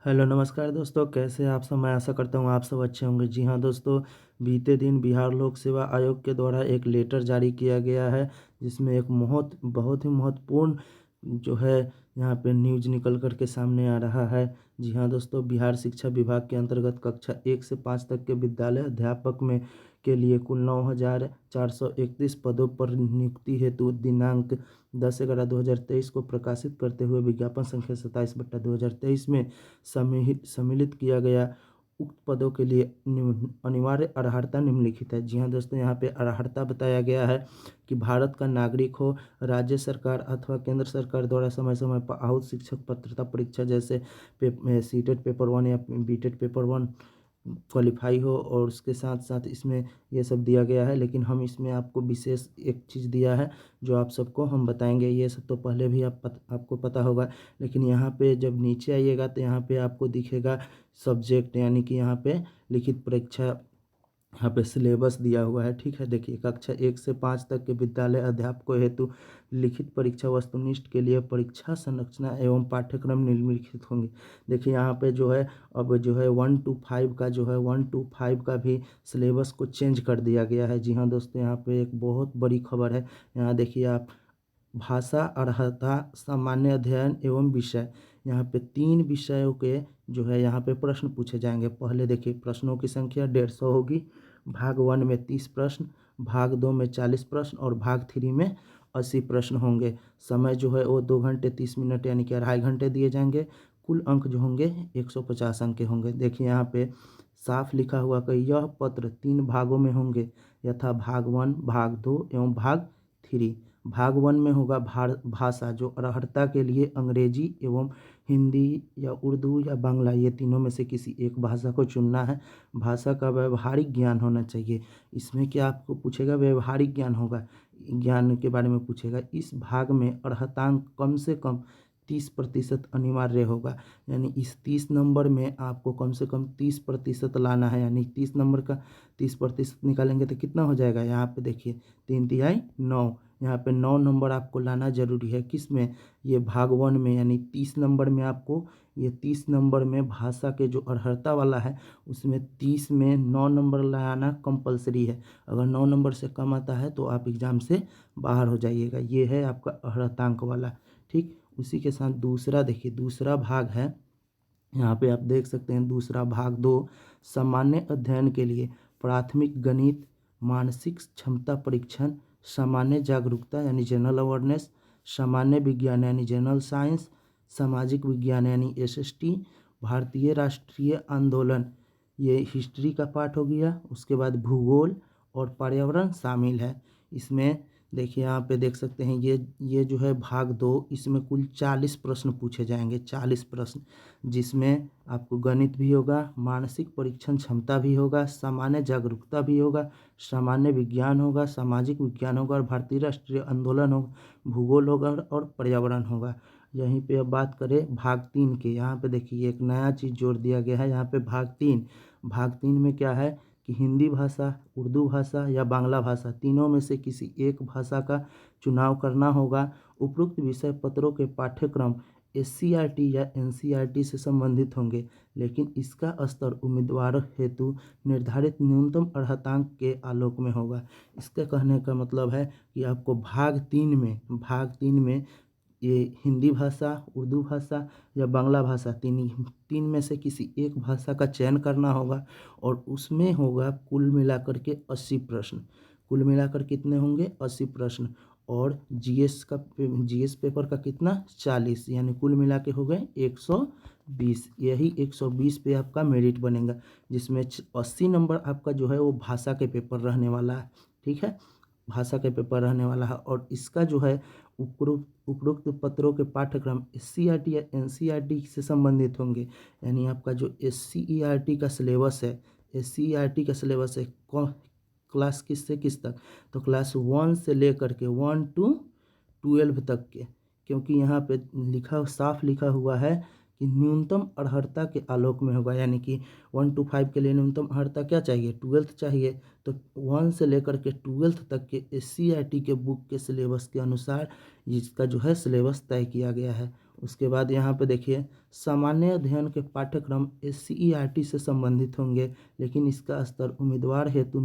Hello नमस्कार दोस्तों, कैसे हैं आप सब। मैं आशा करता हूँ आप सब अच्छे होंगे। जी हाँ दोस्तों, बीते दिन बिहार लोक सेवा आयोग के द्वारा एक लेटर जारी किया गया है, जिसमें एक बहुत ही महत्वपूर्ण जो है यहाँ पे न्यूज निकल कर के सामने आ रहा है। जी हाँ दोस्तों, बिहार शिक्षा विभाग के अंतर्गत कक्षा 1 से 5 तक के विद्यालय अध्यापक में के लिए कुल 9,431 पदों पर नियुक्ति हेतु दिनांक 10/11/2023 को प्रकाशित करते हुए विज्ञापन संख्या 27/2023 में सम्मिलित किया गया। उक्त पदों के लिए अनिवार्य अर्हता निम्नलिखित है। जी हाँ दोस्तों, यहाँ पे अर्हता बताया गया है कि भारत का नागरिक हो, राज्य सरकार अथवा केंद्र सरकार द्वारा समय समय पर आहुत शिक्षक पात्रता परीक्षा जैसे सीटेट पेपर 1 या बीटेट पेपर 1 क्वालिफाई हो, और उसके साथ साथ इसमें ये सब दिया गया है। लेकिन हम इसमें आपको विशेष एक चीज़ दिया है जो आप सबको हम बताएंगे। ये सब तो पहले भी आपको पता होगा, लेकिन यहाँ पे जब नीचे आइएगा तो यहाँ पे आपको दिखेगा सब्जेक्ट, यानी कि यहाँ पे लिखित परीक्षा, यहाँ पे सिलेबस दिया हुआ है। ठीक है, देखिए कक्षा 1 से 5 तक के विद्यालय अध्यापकों हेतु लिखित परीक्षा वस्तुनिष्ठ के लिए परीक्षा संरचना एवं पाठ्यक्रम निम्नलिखित होंगे। देखिए यहाँ पे जो है अब जो है 1 to 5 का भी सिलेबस को चेंज कर दिया गया है। जी हाँ दोस्तों, यहाँ पे एक बहुत बड़ी खबर है। यहाँ देखिए आप, भाषा अर्हता सामान्य अध्ययन एवं विषय, यहाँ पे 3 विषयों के जो है यहाँ पे प्रश्न पूछे जाएंगे। पहले देखिए प्रश्नों की संख्या 150 होगी। भाग 1 में 30 प्रश्न, भाग 2 में 40 प्रश्न और भाग 3 में 80 प्रश्न होंगे। समय जो है वो 2 घंटे 30 मिनट यानी कि 2.5 घंटे दिए जाएंगे। कुल अंक जो होंगे 150 अंक के होंगे। देखिए यहाँ पे साफ लिखा हुआ कि यह पत्र 3 भागों में होंगे, यथा भाग 1, भाग 2 एवं भाग 3। भाग 1 में होगा भाषा, जो अर्हता के लिए अंग्रेजी एवं हिंदी या उर्दू या बांग्ला, ये तीनों में से किसी एक भाषा को चुनना है। भाषा का व्यवहारिक ज्ञान होना चाहिए। इसमें क्या आपको पूछेगा, व्यवहारिक ज्ञान होगा, ज्ञान के बारे में पूछेगा। इस भाग में अर्हतांक कम से कम 30% अनिवार्य होगा, यानी इस 30 नंबर में आपको कम से कम 30% लाना है। यानी 30 नंबर का 30% निकालेंगे तो कितना हो जाएगा, यहाँ पे देखिए 3 तिहाई 9, यहाँ पे 9 नंबर आपको लाना जरूरी है। किस में, ये भाग 1 में, यानी 30 नंबर में आपको, ये 30 नंबर में भाषा के जो अर्हता वाला है उसमें 30 में 9 नंबर लाना कंपलसरी है। अगर 9 नंबर से कम आता है तो आप एग्ज़ाम से बाहर हो जाइएगा। ये है आपका अर्हतांक वाला। ठीक, उसी के साथ दूसरा देखिए, दूसरा भाग है, यहाँ पे आप देख सकते हैं दूसरा भाग 2, सामान्य अध्ययन के लिए प्राथमिक गणित, मानसिक क्षमता परीक्षण, सामान्य जागरूकता यानी जनरल अवेयरनेस, सामान्य विज्ञान यानी जनरल साइंस, सामाजिक विज्ञान यानी एसएसटी, भारतीय राष्ट्रीय आंदोलन, ये हिस्ट्री का पार्ट हो गया। उसके बाद भूगोल और पर्यावरण शामिल है इसमें। देखिए यहाँ पे देख सकते हैं ये जो है भाग 2, इसमें कुल 40 प्रश्न पूछे जाएंगे, 40 प्रश्न, जिसमें आपको गणित भी होगा, मानसिक परीक्षण क्षमता भी होगा, सामान्य जागरूकता भी होगा, सामान्य विज्ञान होगा, सामाजिक विज्ञान होगा और भारतीय राष्ट्रीय आंदोलन होगा, भूगोल होगा और पर्यावरण होगा। यहीं पे अब बात करें भाग 3 के, यहाँ पे देखिए एक नया चीज़ जोड़ दिया गया है। यहाँ पे भाग 3 में क्या है कि हिंदी भाषा, उर्दू भाषा या बांग्ला भाषा, तीनों में से किसी एक भाषा का चुनाव करना होगा। उपरोक्त विषय पत्रों के पाठ्यक्रम एससीईआरटी या एनसीईआरटी से संबंधित होंगे, लेकिन इसका स्तर उम्मीदवार हेतु निर्धारित न्यूनतम अर्हतांक के आलोक में होगा। इसका कहने का मतलब है कि आपको भाग 3 में ये हिंदी भाषा, उर्दू भाषा या बांग्ला भाषा, तीन में से किसी एक भाषा का चयन करना होगा, और उसमें होगा कुल मिलाकर के 80 प्रश्न। कुल मिलाकर कितने होंगे, 80 प्रश्न। और जीएस पेपर का कितना, 40, यानी कुल मिला के हो गए 120। यही 120 पे आपका मेरिट बनेगा, जिसमें 80 नंबर आपका जो है वो भाषा के पेपर रहने वाला है। ठीक है, भाषा के पेपर रहने वाला है। और इसका जो है उपरोक्त पत्रों के पाठ्यक्रम एससीईआरटी या एनसीईआरटी से संबंधित होंगे। यानी आपका जो एससीईआरटी का सिलेबस है, एससीईआरटी का सिलेबस है क्लास किस से किस तक, तो क्लास 1 से लेकर के 1 to 12 तक के, क्योंकि यहाँ पे साफ लिखा हुआ है कि न्यूनतम अर्हता के आलोक में होगा। यानी कि 1 to 5 के लिए न्यूनतम अर्हता क्या चाहिए, 12th चाहिए। तो 1 से लेकर के 12th तक के एससीईआरटी के बुक के सिलेबस के अनुसार इसका जो है सिलेबस तय किया गया है। उसके बाद यहाँ पे देखिए सामान्य अध्ययन के पाठ्यक्रम SCERT से संबंधित होंगे, लेकिन इसका स्तर उम्मीदवार हेतु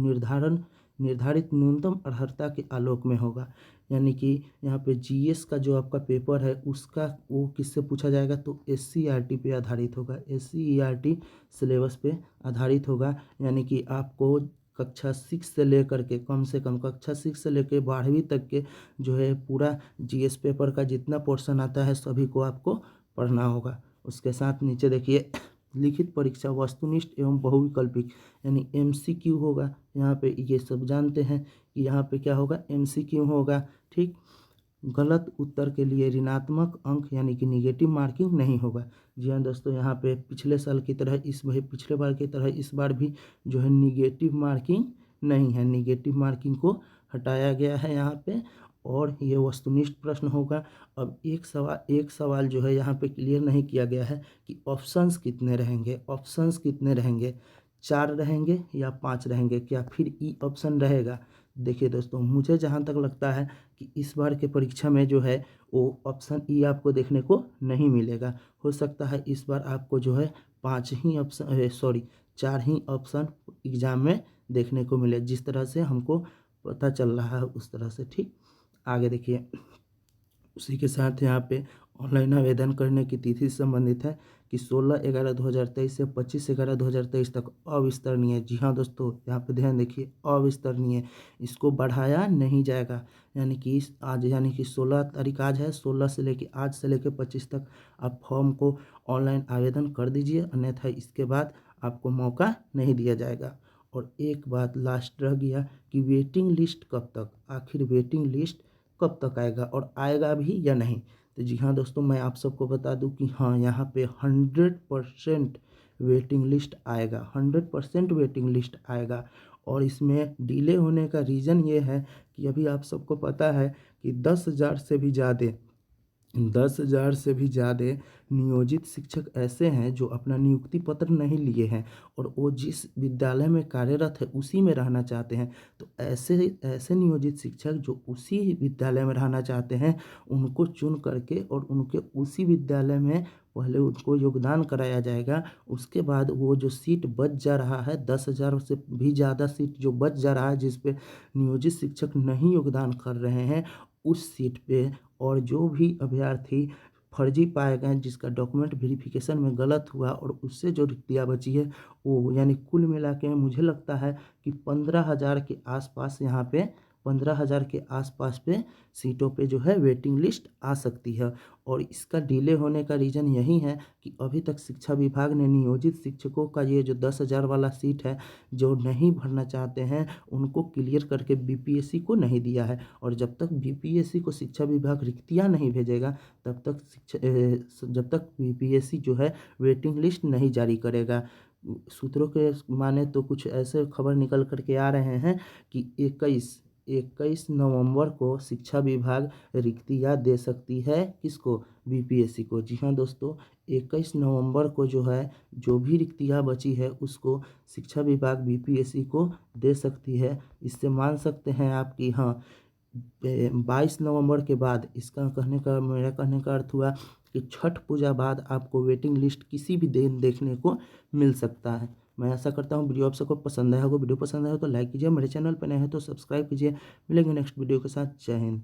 निर्धारित न्यूनतम अर्हता के आलोक में होगा। यानी कि यहाँ पे GS का जो आपका पेपर है उसका वो किससे पूछा जाएगा, तो SCERT पे आधारित होगा, SCERT सिलेबस पे आधारित होगा। यानी कि आपको कक्षा 6 से लेकर के कम से कम कक्षा 6 से लेकर 12वीं तक के जो है पूरा GS पेपर का जितना पोर्शन आता है सभी को आपको पढ़ना होगा। उसके साथ नीचे देखिए लिखित परीक्षा वस्तुनिष्ठ एवं बहुविकल्पिक यानी MCQ होगा। यहाँ पे ये सब जानते हैं कि यहाँ पे क्या होगा, MCQ होगा। ठीक, गलत उत्तर के लिए ऋणात्मक अंक यानी कि निगेटिव मार्किंग नहीं होगा। जी हाँ दोस्तों, यहाँ पे पिछले साल की तरह पिछले बार की तरह इस बार भी जो है निगेटिव मार्किंग नहीं है, निगेटिव मार्किंग को हटाया गया है यहाँ पे, और ये वस्तुनिष्ठ प्रश्न होगा। अब एक सवाल जो है यहाँ पे क्लियर नहीं किया गया है कि ऑप्शंस कितने रहेंगे, ऑप्शंस कितने रहेंगे, 4 रहेंगे या 5 रहेंगे, क्या फिर ई ऑप्शन रहेगा। देखिए दोस्तों, मुझे जहाँ तक लगता है कि इस बार के परीक्षा में जो है वो ऑप्शन ई आपको देखने को नहीं मिलेगा। हो सकता है इस बार आपको जो है 5 ही ऑप्शन 4 ही ऑप्शन एग्ज़ाम में देखने को मिले, जिस तरह से हमको पता चल रहा है उस तरह से। ठीक, आगे देखिए उसी के साथ यहाँ पे ऑनलाइन आवेदन करने की तिथि से संबंधित है कि 16/11/2023 से 25/11/2023 तक अविस्तरणीय। जी हाँ दोस्तों, यहाँ पे ध्यान देखिए, अविस्तरणीय, इसको बढ़ाया नहीं जाएगा। यानी कि आज यानी कि 16 तारीख आज है, 16 से लेके आज से लेके 25 तक आप फॉर्म को ऑनलाइन आवेदन कर दीजिए, अन्यथा इसके बाद आपको मौका नहीं दिया जाएगा। और एक बात लास्ट रह गया कि वेटिंग लिस्ट कब तक, आखिर वेटिंग लिस्ट कब तक आएगा और आएगा भी या नहीं। तो जी हाँ दोस्तों, मैं आप सबको बता दूं कि हाँ, यहाँ पे 100% वेटिंग लिस्ट आएगा, 100% वेटिंग लिस्ट आएगा। और इसमें डिले होने का रीज़न ये है कि अभी आप सबको पता है कि 10,000 से भी ज़्यादा नियोजित शिक्षक ऐसे हैं जो अपना नियुक्ति पत्र नहीं लिए हैं और वो जिस विद्यालय में कार्यरत है उसी में रहना चाहते हैं। तो ऐसे नियोजित शिक्षक जो उसी विद्यालय में रहना चाहते हैं उनको चुन करके और उनके उसी विद्यालय में पहले उनको योगदान कराया जाएगा। उसके बाद वो जो सीट बच जा रहा है, 10,000 से भी ज़्यादा सीट जो बच जा रहा है जिस पे नियोजित शिक्षक नहीं योगदान कर रहे हैं, उस सीट पे और जो भी अभ्यर्थी फर्जी पाए गए जिसका डॉक्यूमेंट वेरिफिकेशन में गलत हुआ और उससे जो रिक्तियाँ बची है वो यानी कुल मिला के मुझे लगता है कि 15,000 के आसपास यहाँ पे 15,000 के आसपास पे सीटों पे जो है वेटिंग लिस्ट आ सकती है। और इसका डिले होने का रीज़न यही है कि अभी तक शिक्षा विभाग ने नियोजित शिक्षकों का ये जो 10,000 वाला सीट है जो नहीं भरना चाहते हैं उनको क्लियर करके BPSC को नहीं दिया है। और जब तक BPSC को शिक्षा विभाग रिक्तियाँ नहीं भेजेगा जब तक BPSC जो है वेटिंग लिस्ट नहीं जारी करेगा। सूत्रों के माने तो कुछ ऐसे खबर निकल करके आ रहे हैं कि 21 नवंबर को शिक्षा विभाग रिक्तियाँ दे सकती है, किसको, BPSC को। जी हाँ दोस्तों, 21 नवंबर को जो है जो भी रिक्तियाँ बची है उसको शिक्षा विभाग BPSC को दे सकती है। इससे मान सकते हैं आप कि हाँ 22 नवंबर के बाद, मेरा कहने का अर्थ हुआ कि छठ पूजा बाद आपको वेटिंग लिस्ट किसी भी दिन देखने को मिल सकता है। मैं आशा करता हूँ वीडियो आप सबको पसंद आया होगा। वीडियो पसंद आया हो तो लाइक कीजिए, मेरे चैनल पर नए हैं तो सब्सक्राइब कीजिए। मिलेंगे नेक्स्ट वीडियो के साथ। जय हिंद।